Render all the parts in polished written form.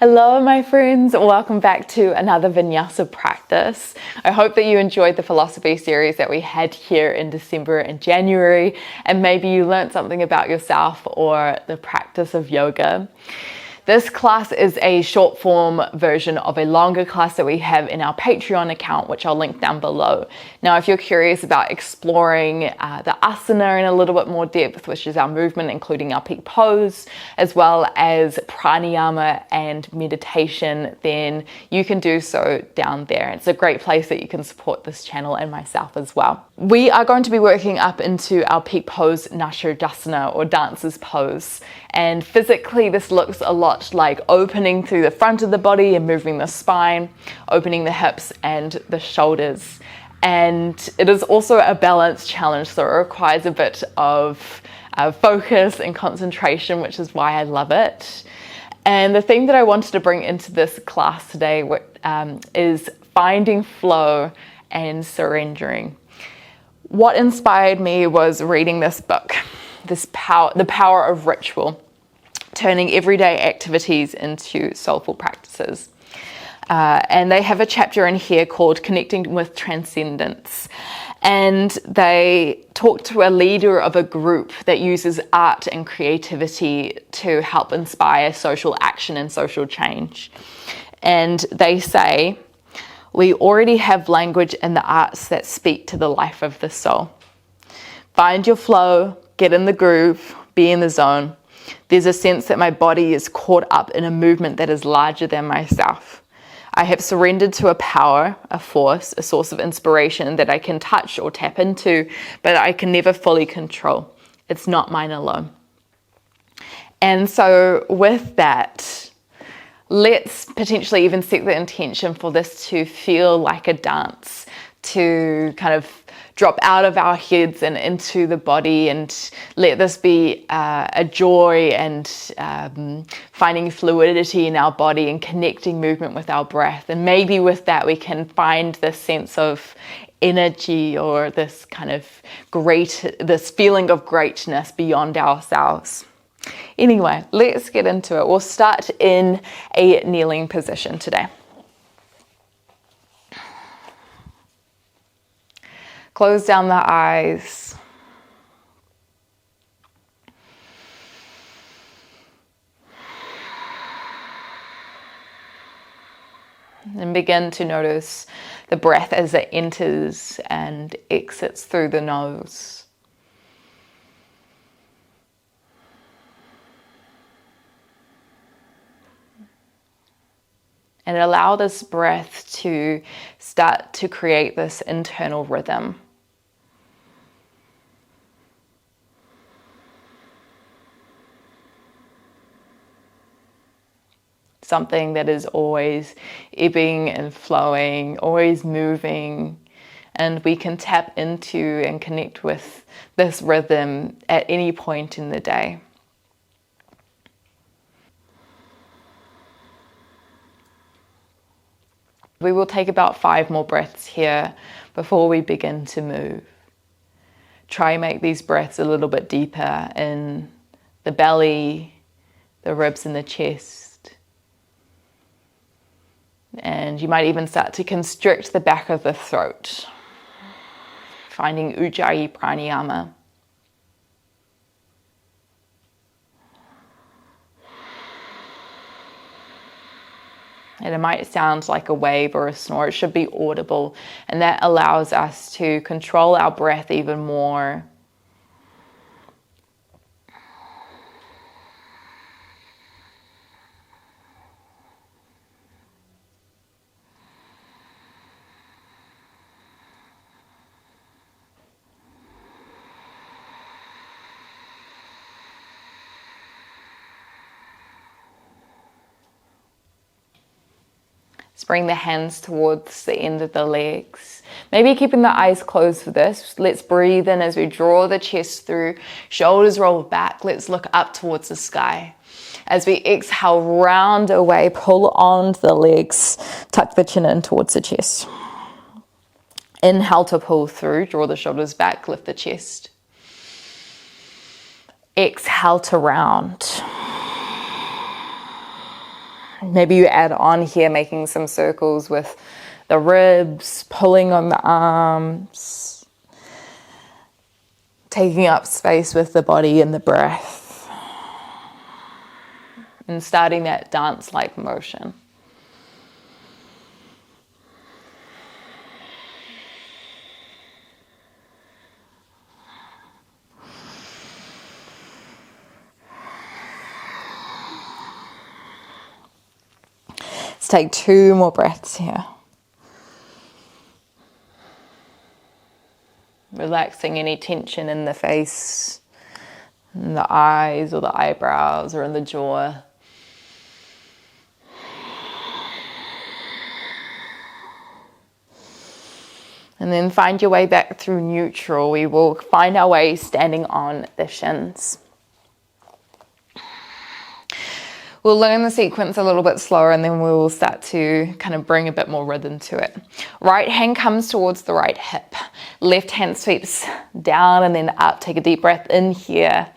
Hello my friends, welcome back to another Vinyasa practice. I hope that you enjoyed the philosophy series that we had here in December and January, and maybe you learned something about yourself or the practice of yoga. This class is a short form version of a longer class that we have in our Patreon account, which I'll link down below. Now, if you're curious about exploring the asana in a little bit more depth, which is our movement, including our peak pose, as well as pranayama and meditation, then you can do so down there. It's a great place that you can support this channel and myself as well. We are going to be working up into our peak pose, Natarajasana, or dancer's pose. And physically, this looks a lot like opening through the front of the body and moving the spine, opening the hips and the shoulders. And it is also a balance challenge, so it requires a bit of focus and concentration, which is why I love it. And the thing that I wanted to bring into this class today is finding flow and surrendering. What inspired me was reading this book, The Power of Ritual, turning everyday activities into soulful practices. And they have a chapter in here called Connecting with Transcendence. And they talk to a leader of a group that uses art and creativity to help inspire social action and social change. And they say, we already have language in the arts that speak to the life of the soul. Find your flow, get in the groove, be in the zone. There's a sense that my body is caught up in a movement that is larger than myself. I have surrendered to a power, a force, a source of inspiration that I can touch or tap into, but I can never fully control. It's not mine alone. And so with that, let's potentially even set the intention for this to feel like a dance, to kind of drop out of our heads and into the body, and let this be a joy and finding fluidity in our body and connecting movement with our breath. And maybe with that we can find this sense of energy or this kind of this feeling of greatness beyond ourselves. Anyway, let's get into it. We'll start in a kneeling position today. Close down the eyes. And begin to notice the breath as it enters and exits through the nose. And allow this breath to start to create this internal rhythm. Something that is always ebbing and flowing, always moving, and we can tap into and connect with this rhythm at any point in the day. We will take about 5 more breaths here before we begin to move. Try and make these breaths a little bit deeper in the belly, the ribs and the chest. And you might even start to constrict the back of the throat, finding Ujjayi pranayama. And it might sound like a wave or a snore. It should be audible, and that allows us to control our breath even more. Let's bring the hands towards the end of the legs. Maybe keeping the eyes closed for this. Let's breathe in as we draw the chest through, shoulders roll back. Let's look up towards the sky. As we exhale, round away, pull on the legs, tuck the chin in towards the chest. Inhale to pull through, draw the shoulders back, lift the chest. Exhale to round. Maybe you add on here, making some circles with the ribs, pulling on the arms, taking up space with the body and the breath, and starting that dance-like motion. Let's take 2 more breaths here. Relaxing any tension in the face, in the eyes or the eyebrows or in the jaw. And then find your way back through neutral. We will find our way standing on the shins. We'll learn the sequence a little bit slower and then we will start to kind of bring a bit more rhythm to it. Right hand comes towards the right hip. Left hand sweeps down and then up. Take a deep breath in here.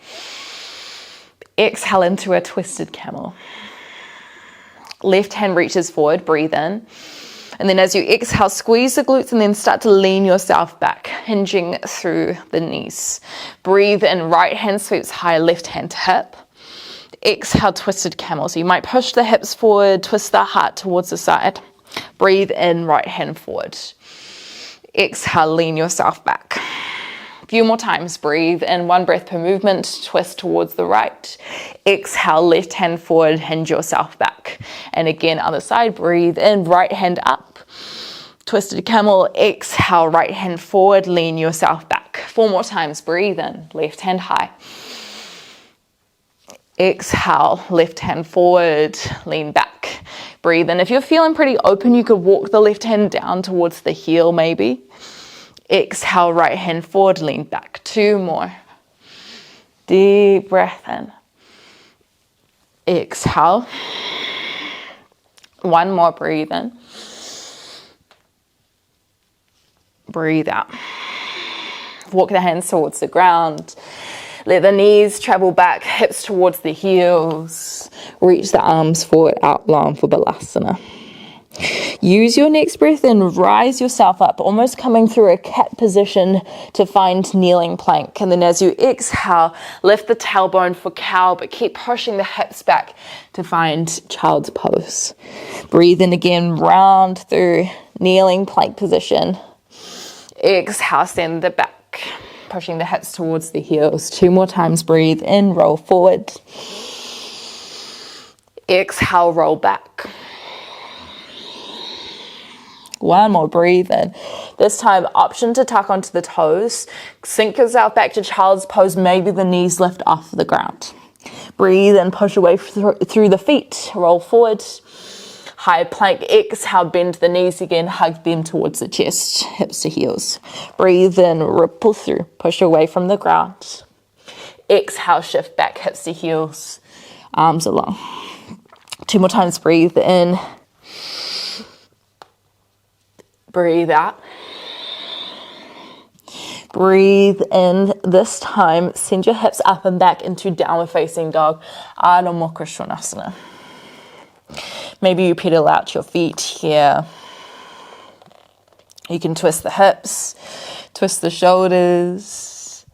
Exhale into a twisted camel. Left hand reaches forward, breathe in. And then as you exhale, squeeze the glutes and then start to lean yourself back, hinging through the knees. Breathe in, right hand sweeps high, left hand to hip. Exhale, twisted camel. So you might push the hips forward, twist the heart towards the side. Breathe in, right hand forward. Exhale, lean yourself back. A few more times. Breathe in, 1 breath per movement, twist towards the right. Exhale, left hand forward, hinge yourself back. And again, other side. Breathe in, right hand up. Twisted camel. Exhale, right hand forward, lean yourself back. 4 more times. Breathe in, left hand high. Exhale, left hand forward, lean back. Breathe in. If you're feeling pretty open, you could walk the left hand down towards the heel maybe. Exhale, right hand forward, lean back. 2 more. Deep breath in. Exhale. 1 more, breathe in. Breathe out. Walk the hands towards the ground. Let the knees travel back, hips towards the heels. Reach the arms forward, out long for Balasana. Use your next breath and rise yourself up, almost coming through a cat position to find kneeling plank. And then as you exhale, lift the tailbone for cow, but keep pushing the hips back to find child's pose. Breathe in again, round through kneeling plank position. Exhale, send the back. Pushing the hips towards the heels. 2 more times. Breathe in, roll forward. Exhale, roll back. 1 more, breathe in. This time, option to tuck onto the toes. Sink yourself back to child's pose. Maybe the knees lift off the ground. Breathe and push away through the feet. Roll forward. High plank, exhale, bend the knees again, hug them towards the chest, hips to heels. Breathe in, ripple through, push away from the ground. Exhale, shift back, hips to heels, arms along. 2 more times, breathe in. Breathe out. Breathe in. This time, send your hips up and back into downward facing dog, Adho Mukha Svanasana. Maybe you pedal out your feet here. You can twist the hips, twist the shoulders,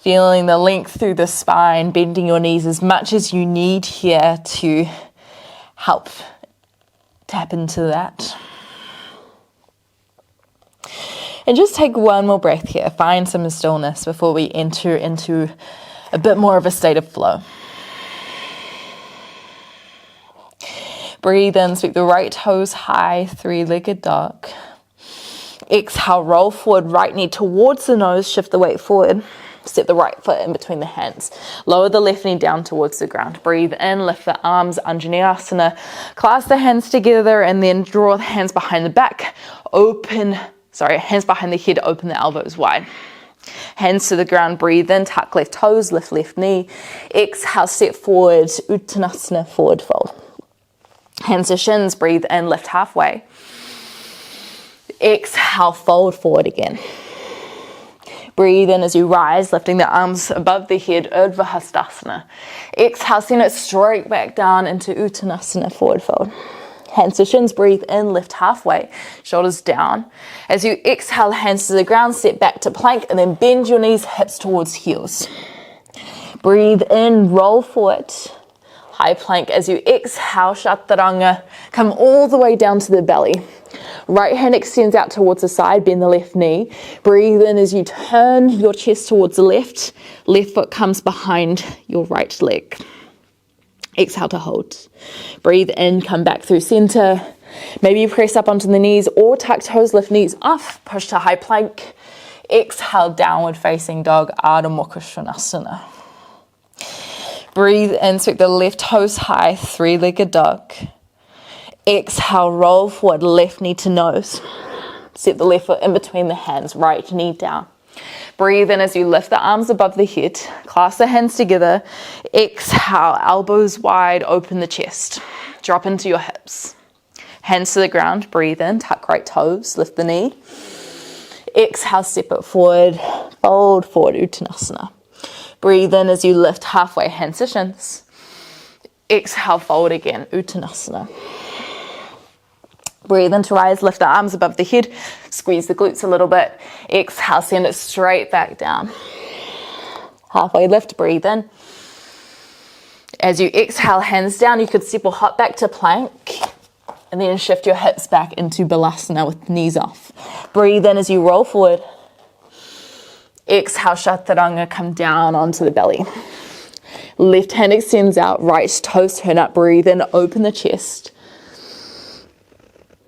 feeling the length through the spine, bending your knees as much as you need here to help tap into that. And just take 1 more breath here. Find some stillness before we enter into a bit more of a state of flow. Breathe in, sweep the right toes high, 3-legged dog. Exhale, roll forward, right knee towards the nose, shift the weight forward. Step the right foot in between the hands. Lower the left knee down towards the ground. Breathe in, lift the arms, Vinyasa. Clasp the hands together and then draw the hands behind the back. Hands behind the head, open the elbows wide. Hands to the ground, breathe in, tuck left toes, lift left knee. Exhale, step forward, Uttanasana, forward fold. Hands to shins, breathe in, lift halfway. Exhale, fold forward again. Breathe in as you rise, lifting the arms above the head, Urdhva Hastasana. Exhale, send it straight back down into Uttanasana, forward fold. Hands to shins, breathe in, lift halfway, shoulders down. As you exhale, hands to the ground, step back to plank, and then bend your knees, hips towards heels. Breathe in, roll forward, high plank. As you exhale, Chaturanga, come all the way down to the belly. Right hand extends out towards the side, bend the left knee. Breathe in as you turn your chest towards the left. Left foot comes behind your right leg. Exhale to hold. Breathe in, come back through center. Maybe you press up onto the knees or tuck toes, lift knees off, push to high plank. Exhale, downward facing dog, Ardha Mukha Svanasana. Breathe in, sweep the left toes high, three-legged dog. Exhale, roll forward, left knee to nose. Set the left foot in between the hands, right knee down. Breathe in as you lift the arms above the head, clasp the hands together. Exhale, elbows wide, open the chest. Drop into your hips. Hands to the ground, breathe in, tuck right toes, lift the knee. Exhale, step it forward, fold forward, Uttanasana. Breathe in as you lift halfway, hands to shins. Exhale, fold again, Uttanasana. Breathe in to rise, lift the arms above the head, squeeze the glutes a little bit. Exhale, send it straight back down. Halfway lift, breathe in. As you exhale, hands down, you could step or hop back to plank and then shift your hips back into Balasana with knees off. Breathe in as you roll forward. Exhale, Chaturanga, come down onto the belly. Left hand extends out, right toes turn up, breathe in, open the chest.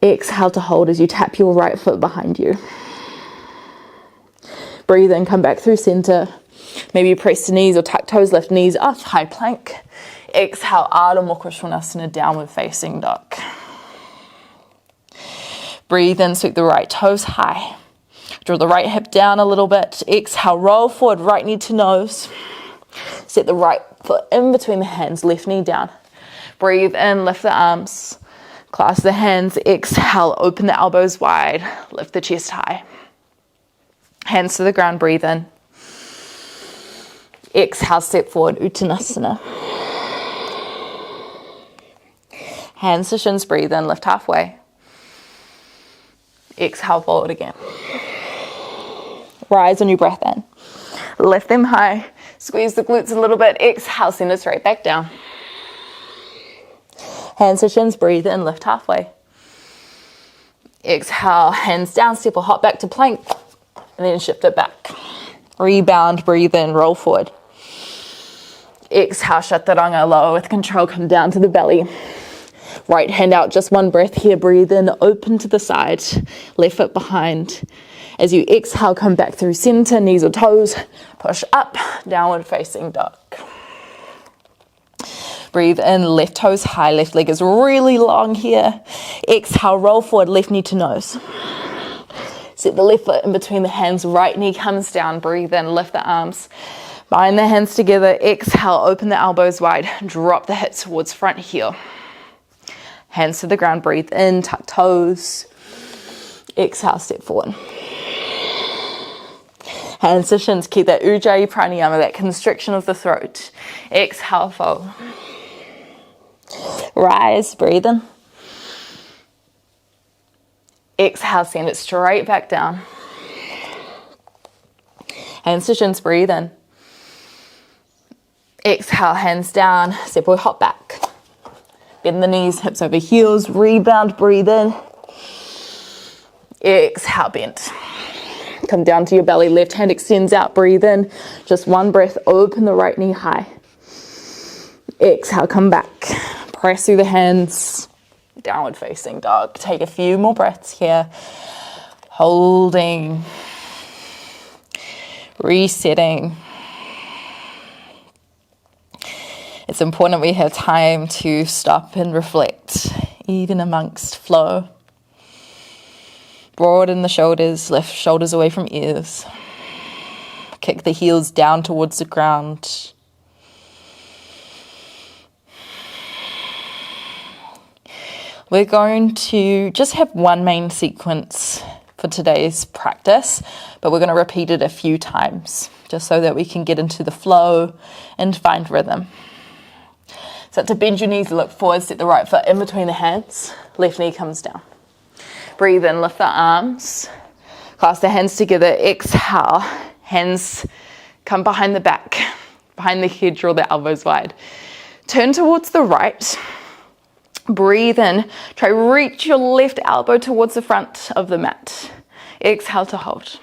Exhale to hold as you tap your right foot behind you. Breathe in, come back through center. Maybe you press the knees or tuck toes, lift knees up, high plank. Exhale, Ardha Mukha Svanasana, downward facing dog. Breathe in, sweep the right toes high. Draw the right hip down a little bit. Exhale, roll forward, right knee to nose. Set the right foot in between the hands, left knee down. Breathe in, lift the arms. Clasp the hands, exhale, open the elbows wide, lift the chest high. Hands to the ground, breathe in. Exhale, step forward, Uttanasana. Hands to shins, breathe in, lift halfway. Exhale, forward again. Rise on your breath in. Lift them high, squeeze the glutes a little bit, exhale, send it straight back down. Hands to shins, breathe in, lift halfway. Exhale, hands down, step or hop back to plank, and then shift it back. Rebound, breathe in, roll forward. Exhale, Chaturanga, lower with control, come down to the belly. Right hand out, just one breath here, breathe in, open to the side, left foot behind. As you exhale, come back through center, knees or toes, push up, downward facing dog. Breathe in, left toes high, left leg is really long here. Exhale, roll forward, left knee to nose. Set the left foot in between the hands, right knee comes down, breathe in, lift the arms. Bind the hands together, exhale, open the elbows wide, drop the hips towards front heel. Hands to the ground, breathe in, tuck toes. Exhale, step forward. Hands to shins, keep that Ujjayi Pranayama, that constriction of the throat. Exhale, fold. Rise, breathe in. Exhale, send it straight back down. Hands to shins, breathe in. Exhale, hands down, step or hop back. Bend the knees, hips over heels, rebound, breathe in. Exhale, bend. Come down to your belly, left hand extends out, breathe in. Just one breath, open the right knee high. Exhale, come back. Press through the hands, downward facing dog. Take a few more breaths here. Holding, resetting. It's important we have time to stop and reflect, even amongst flow. Broaden the shoulders, lift shoulders away from ears. Kick the heels down towards the ground. We're going to just have one main sequence for today's practice, but we're going to repeat it a few times just so that we can get into the flow and find rhythm. So to bend your knees, look forward, set the right foot in between the hands, left knee comes down. Breathe in, lift the arms, clasp the hands together, exhale, hands come behind the back, behind the head, draw the elbows wide. Turn towards the right, breathe in, try reach your left elbow towards the front of the mat. Exhale to hold.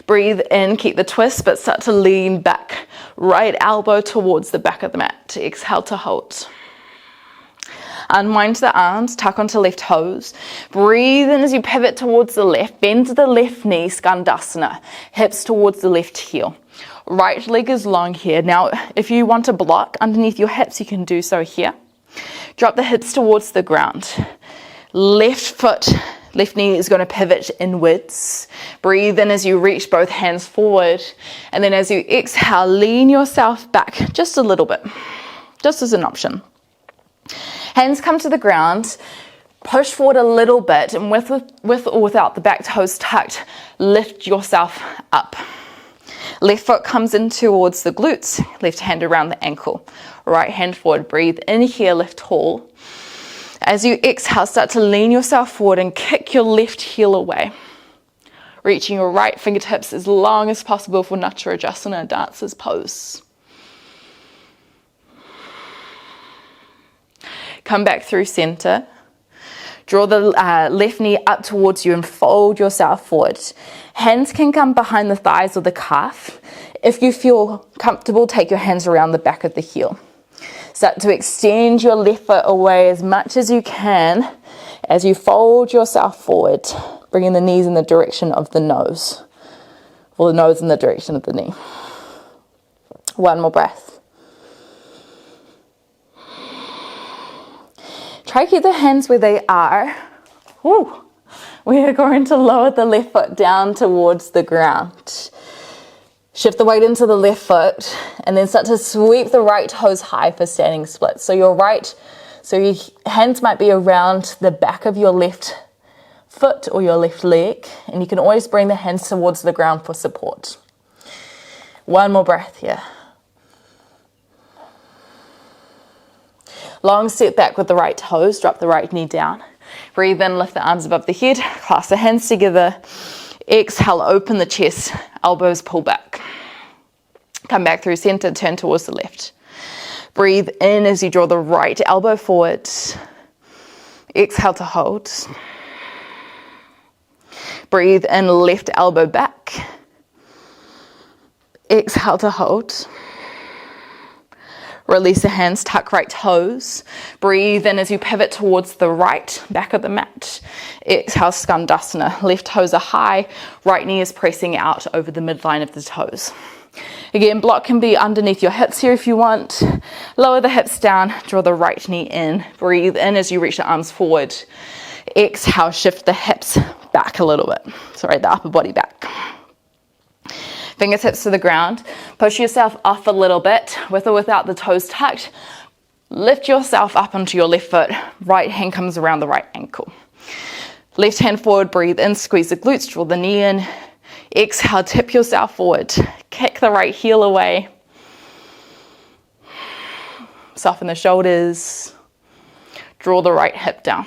Breathe in, keep the twist, but start to lean back. Right elbow towards the back of the mat. Exhale to hold. Unwind the arms, tuck onto left toes. Breathe in as you pivot towards the left. Bend the left knee, skandasana. Hips towards the left heel. Right leg is long here. Now, if you want to block underneath your hips, you can do so here. Drop the hips towards the ground. Left knee is going to pivot inwards. Breathe in as you reach both hands forward. And then as you exhale, lean yourself back just a little bit, just as an option. Hands come to the ground. Push forward a little bit, and with or without the back toes tucked, lift yourself up. Left foot comes in towards the glutes, left hand around the ankle. Right hand forward, breathe in here, lift tall. As you exhale, start to lean yourself forward and kick your left heel away. Reaching your right fingertips as long as possible for Natarajasana, dancer's pose. Come back through center. Draw the left knee up towards you and fold yourself forward. Hands can come behind the thighs or the calf. If you feel comfortable, take your hands around the back of the heel. Start to extend your left foot away as much as you can as you fold yourself forward, bringing the knees in the direction of the nose, or the nose in the direction of the knee. One more breath. Try to keep the hands where they are. Woo. We are going to lower the left foot down towards the ground. Shift the weight into the left foot and then start to sweep the right toes high for standing splits. So your hands might be around the back of your left foot or your left leg, and you can always bring the hands towards the ground for support. One more breath here. Long step back with the right toes, drop the right knee down. Breathe in, lift the arms above the head, clasp the hands together. Exhale, open the chest, elbows pull back. Come back through center, turn towards the left. Breathe in as you draw the right elbow forward. Exhale to hold. Breathe in, left elbow back. Exhale to hold. Release the hands, tuck right toes. Breathe in as you pivot towards the right, back of the mat. Exhale, skandasana. Left toes are high, right knee is pressing out over the midline of the toes. Again, block can be underneath your hips here if you want. Lower the hips down, draw the right knee in. Breathe in as you reach the arms forward. Exhale, shift the hips back a little bit. Sorry, the upper body back. Fingertips to the ground. Push yourself off a little bit with or without the toes tucked. Lift yourself up onto your left foot. Right hand comes around the right ankle. Left hand forward, breathe in, squeeze the glutes, draw the knee in. Exhale, tip yourself forward. Kick the right heel away. Soften the shoulders. Draw the right hip down.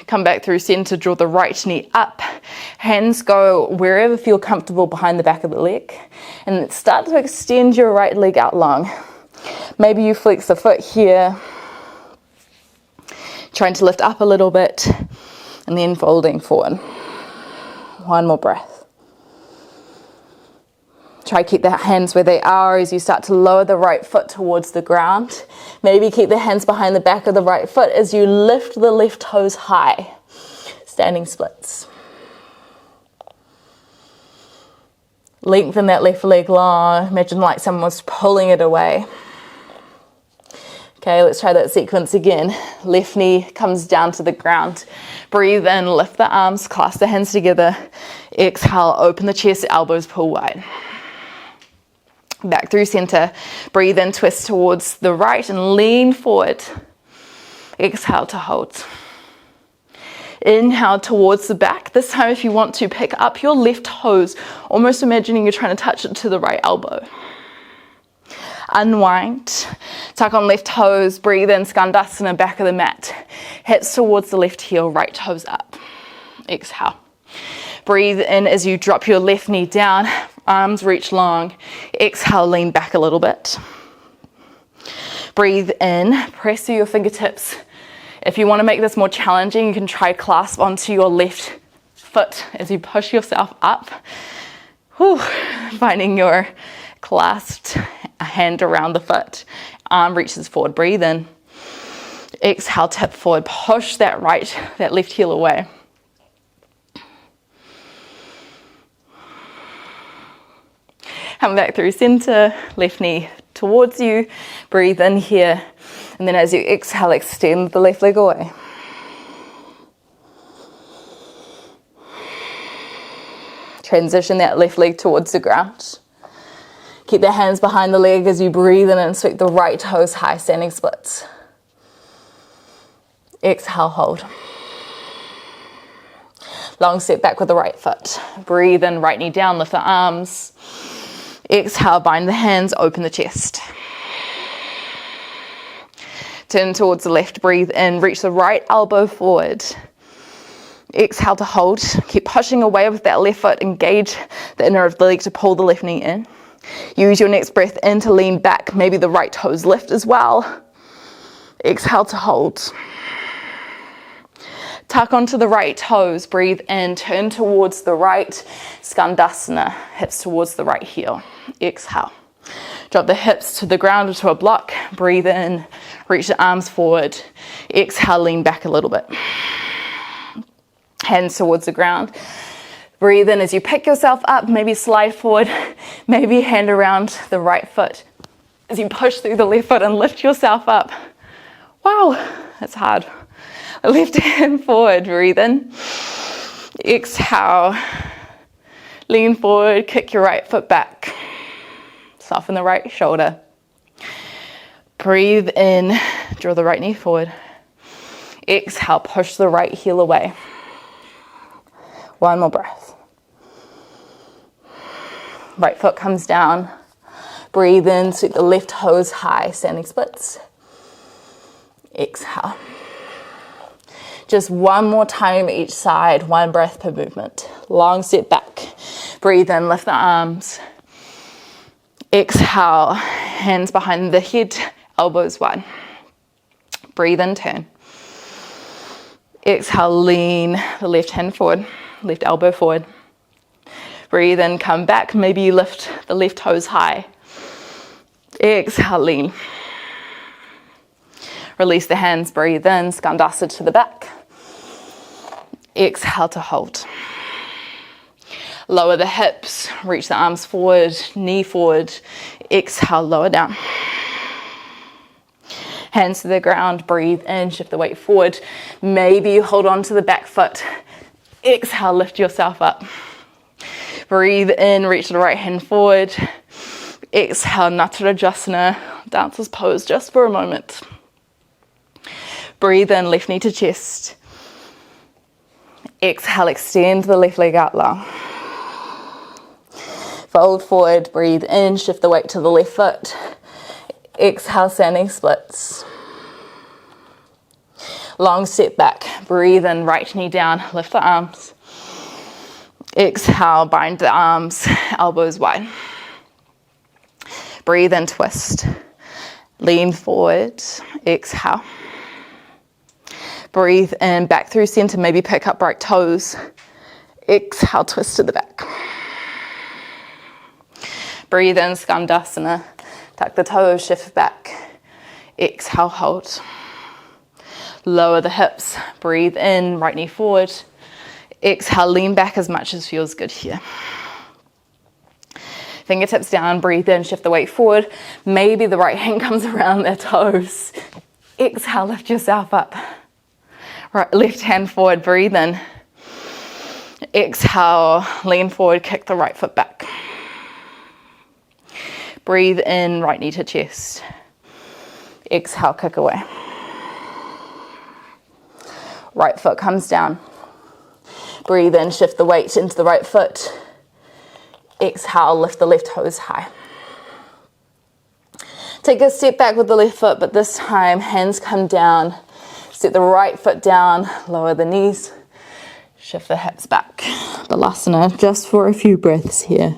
Come back through center, draw the right knee up. Hands go wherever feel comfortable behind the back of the leg. And start to extend your right leg out long. Maybe you flex the foot here. Trying to lift up a little bit. And then folding forward. One more breath. Try to keep the hands where they are as you start to lower the right foot towards the ground. Maybe keep the hands behind the back of the right foot as you lift the left toes high. Standing splits. Lengthen that left leg long. Imagine like someone was pulling it away. Okay, let's try that sequence again. Left knee comes down to the ground. Breathe in, lift the arms, clasp the hands together. Exhale, open the chest, elbows pull wide. Back through center. Breathe in, twist towards the right and lean forward. Exhale to hold. Inhale towards the back. This time, if you want to, pick up your left toes, almost imagining you're trying to touch it to the right elbow. Unwind, tuck on left toes, breathe in, Skandasana, back of the mat. Hips towards the left heel, right toes up. Exhale. Breathe in as you drop your left knee down, arms reach long. Exhale, lean back a little bit. Breathe in, press through your fingertips. If you want to make this more challenging, you can try clasp onto your left foot as you push yourself up. Whew. Finding your clasped hand around the foot. Arm reaches forward, breathe in. Exhale, tip forward, push that left heel away. Come back through center, left knee towards you. Breathe in here. And then as you exhale, extend the left leg away. Transition that left leg towards the ground. Keep the hands behind the leg as you breathe in and sweep the right toes high, standing splits. Exhale, hold. Long step back with the right foot. Breathe in, right knee down, lift the arms. Exhale, bind the hands, open the chest. Turn towards the left, breathe in, reach the right elbow forward. Exhale to hold. Keep pushing away with that left foot, engage the inner of the leg to pull the left knee in. Use your next breath in to lean back, maybe the right toes lift as well. Exhale to hold. Tuck onto the right toes, breathe in, turn towards the right, Skandasana, hips towards the right heel. Exhale. Drop the hips to the ground or to a block, breathe in, reach the arms forward. Exhale, lean back a little bit. Hands towards the ground. Breathe in as you pick yourself up, maybe slide forward, maybe hand around the right foot. As you push through the left foot and lift yourself up. Wow, that's hard. Left hand forward, breathe in. Exhale, lean forward, kick your right foot back. Soften the right shoulder. Breathe in, draw the right knee forward. Exhale, push the right heel away. One more breath. Right foot comes down. Breathe in, sweep the left toes high, standing splits. Exhale. Just one more time each side, one breath per movement. Long step back. Breathe in, lift the arms. Exhale, hands behind the head, elbows wide. Breathe in, turn. Exhale, lean the left hand forward, left elbow forward. Breathe in, come back. Maybe you lift the left toes high. Exhale, lean. Release the hands, breathe in, Skandasana to the back. Exhale to hold. Lower the hips, reach the arms forward, knee forward. Exhale, lower down. Hands to the ground, breathe in, shift the weight forward. Maybe you hold on to the back foot. Exhale, lift yourself up. Breathe in, reach the right hand forward. Exhale, Natarajasana, dancer's pose just for a moment. Breathe in, left knee to chest. Exhale, extend the left leg out long. Fold forward, breathe in, shift the weight to the left foot. Exhale, standing splits. Long step back, breathe in, right knee down, lift the arms. Exhale, bind the arms, elbows wide. Breathe in, twist. Lean forward, exhale. Breathe in, back through center, maybe pick up right toes. Exhale, twist to the back. Breathe in, Skandasana. Tuck the toes, shift back. Exhale, hold. Lower the hips, breathe in, right knee forward. Exhale, lean back as much as feels good here. Fingertips down, breathe in, shift the weight forward. Maybe the right hand comes around their toes. Exhale, lift yourself up. Right, left hand forward, breathe in. Exhale, lean forward, kick the right foot back. Breathe in, right knee to chest. Exhale, kick away. Right foot comes down. Breathe in, shift the weight into the right foot. Exhale, lift the left toes high. Take a step back with the left foot, but this time hands come down. Step the right foot down, lower the knees, shift the hips back. Balasana, just for a few breaths here.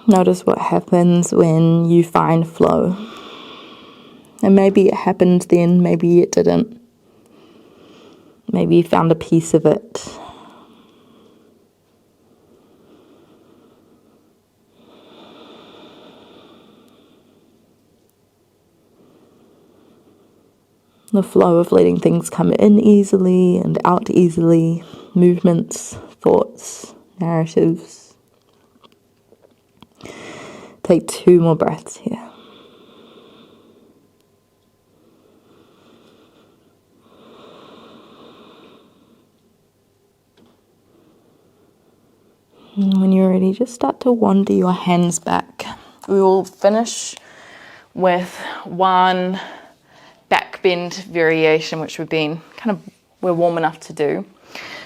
Notice what happens when you find flow. And maybe it happened then, maybe it didn't. Maybe you found a piece of it. The flow of letting things come in easily and out easily, movements, thoughts, narratives. Take 2 more breaths here. And when you're ready, just start to wander your hands back. We will finish with one backbend variation, which we're warm enough to do.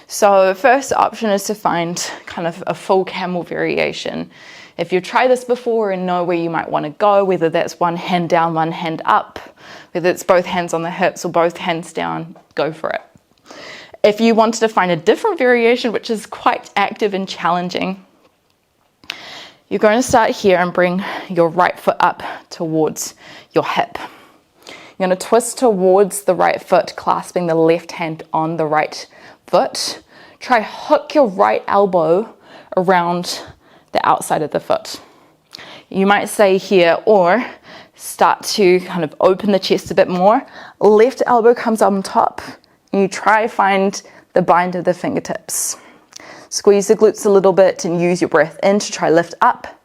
So first option is to find kind of a full camel variation. If you've tried this before and know where you might want to go, whether that's one hand down, one hand up, whether it's both hands on the hips or both hands down, go for it. If you wanted to find a different variation, which is quite active and challenging, you're going to start here and bring your right foot up towards your hip. You're going to twist towards the right foot, clasping the left hand on the right foot. Try hook your right elbow around the outside of the foot. You might say here, or start to kind of open the chest a bit more. Left elbow comes on top. And you try to find the bind of the fingertips. Squeeze the glutes a little bit and use your breath in to try lift up.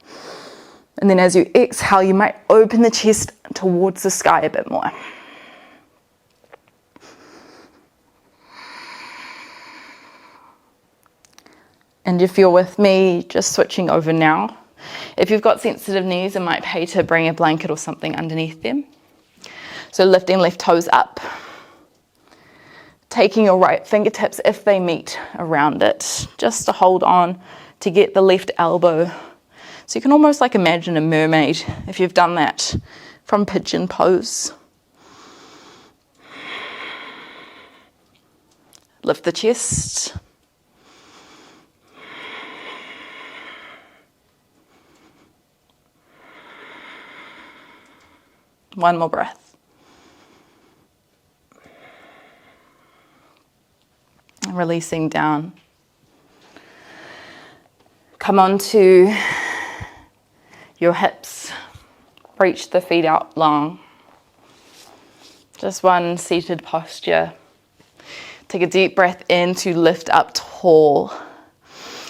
And then as you exhale, you might open the chest towards the sky a bit more. And if you're with me, just switching over now. If you've got sensitive knees, it might pay to bring a blanket or something underneath them. So lifting left toes up. Taking your right fingertips, if they meet, around it, just to hold on to get the left elbow. So you can almost like imagine a mermaid if you've done that from pigeon pose. Lift the chest. One more breath. Releasing down. Come onto your hips. Reach the feet out long. Just one seated posture. Take a deep breath in to lift up tall.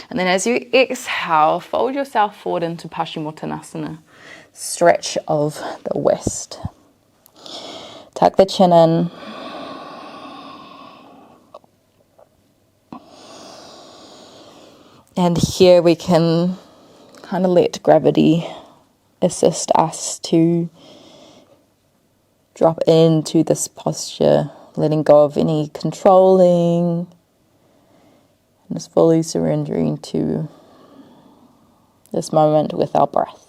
And then as you exhale, fold yourself forward into Paschimottanasana. Stretch of the west. Tuck the chin in. And here we can kind of let gravity assist us to drop into this posture, letting go of any controlling, and just fully surrendering to this moment with our breath.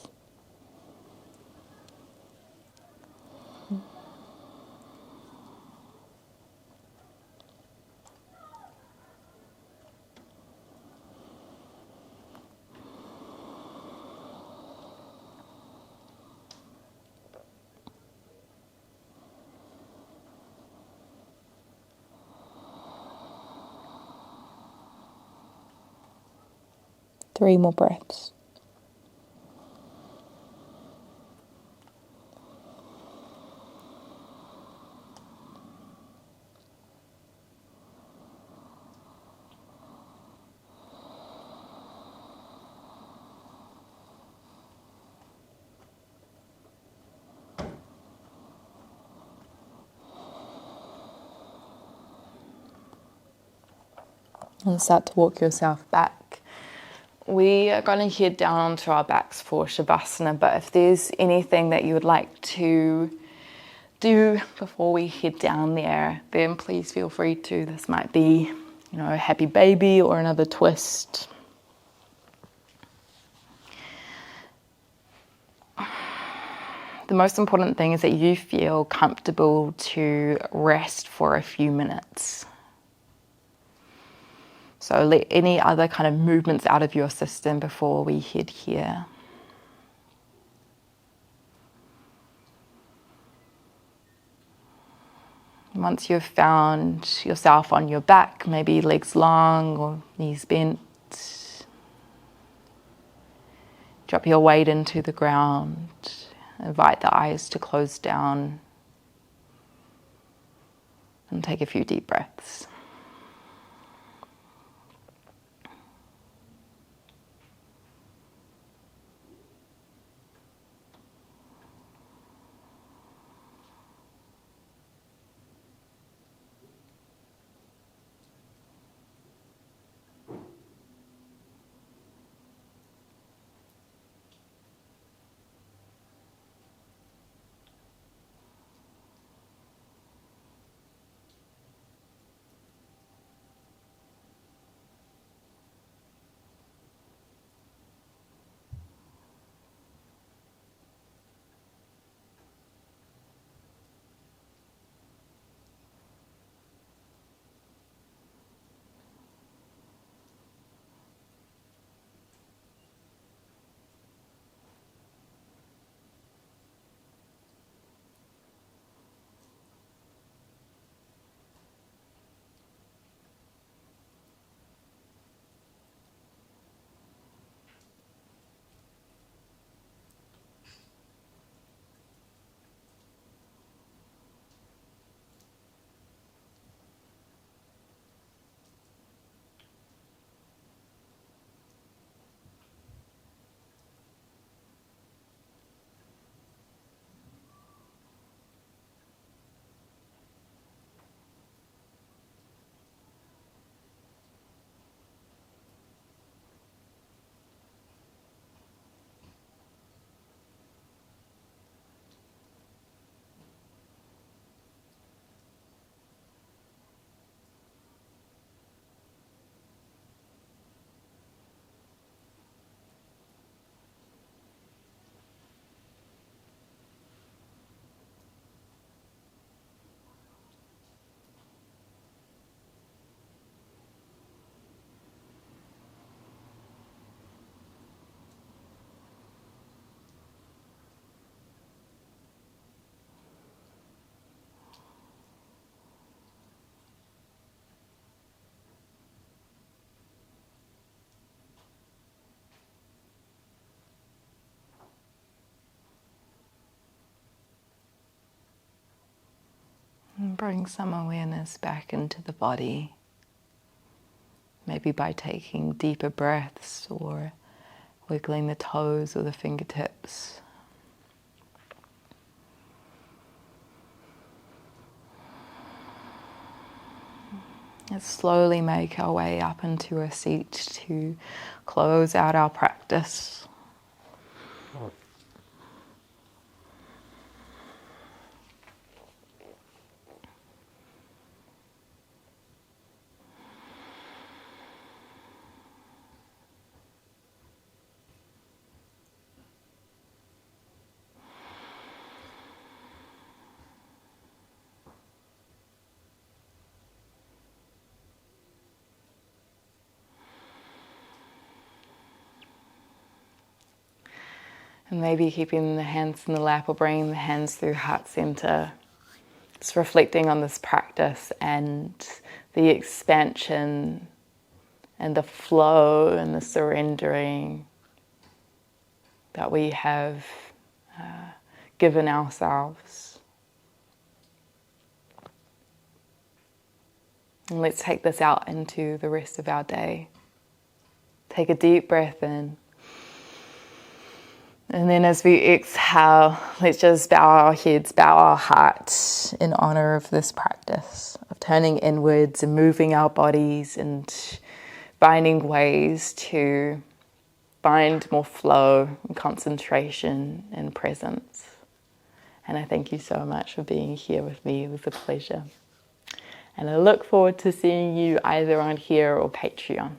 Three more breaths. And start to walk yourself back. We are going to head down onto our backs for Savasana, but if there's anything that you would like to do before we head down there, then please feel free to. This might be, a happy baby or another twist. The most important thing is that you feel comfortable to rest for a few minutes. So let any other kind of movements out of your system before we head here. Once you've found yourself on your back, maybe legs long or knees bent, drop your weight into the ground. Invite the eyes to close down and take a few deep breaths. And bring some awareness back into the body, maybe by taking deeper breaths or wiggling the toes or the fingertips. Let's slowly make our way up into a seat to close out our practice. And maybe keeping the hands in the lap or bringing the hands through heart center. Just reflecting on this practice and the expansion and the flow and the surrendering that we have given ourselves. And let's take this out into the rest of our day. Take a deep breath in. And then as we exhale, let's just bow our heads, bow our heart in honor of this practice of turning inwards and moving our bodies and finding ways to find more flow and concentration and presence. And I thank you so much for being here with me. It was a pleasure. And I look forward to seeing you either on here or Patreon.